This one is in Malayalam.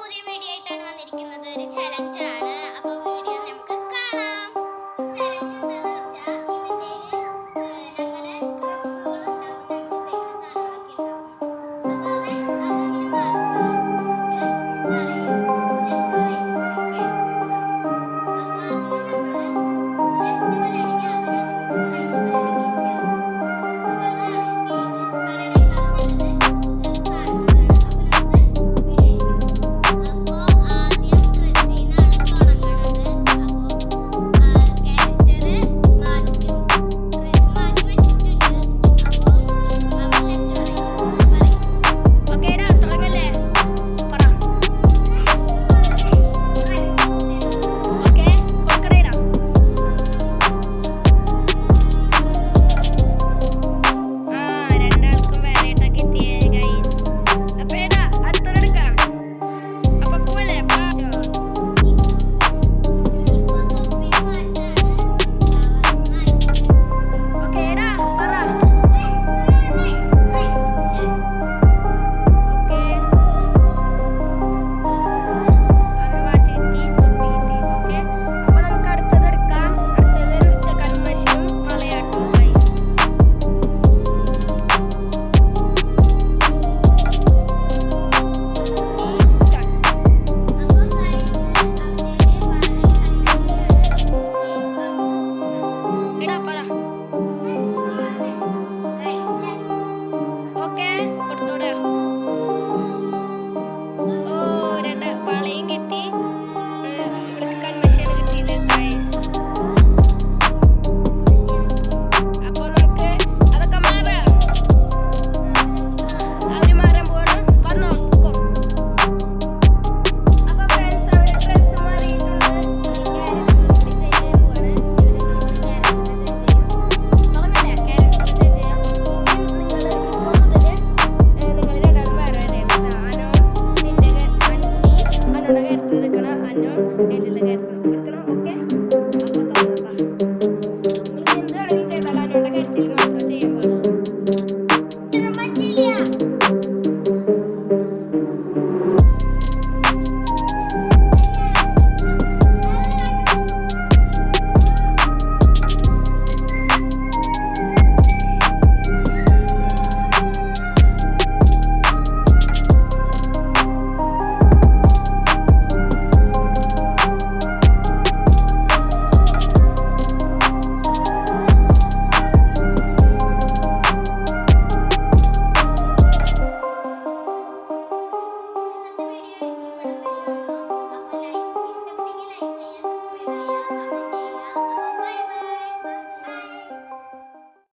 പുതിയ വീഡിയോ ആയിട്ടാണ് വന്നിരിക്കുന്നത്. ഒരു ചലഞ്ച് ആണ്. അപ്പോൾ വീഡിയോ നമുക്ക് കാണാം. ചലഞ്ച് എന്താണെന്ന് വെച്ചാൽ ഇവന്റെ ഞങ്ങളുടെ ഡ്രസ്സുകൾ ഉണ്ടാവും, ഞങ്ങൾ ഉപയോഗിക്കുന്ന സാധനങ്ങളൊക്കെ ഉണ്ടാവും. അപ്പോൾ അവൻ അതിങ്ങനെ മാറ്റി പറയും ലെഫ്റ്റ് റൈറ്റ് എന്നൊക്കെ. അപ്പോൾ അതിൽ നമ്മൾ ലെഫ്റ്റ് പറയുകയാണെങ്കിൽ അവനത് റൈറ്റ് പറയുകയാണെങ്കിൽ അപ്പോൾ അതാണ് ഗെയിം. കളയുടെ Anon,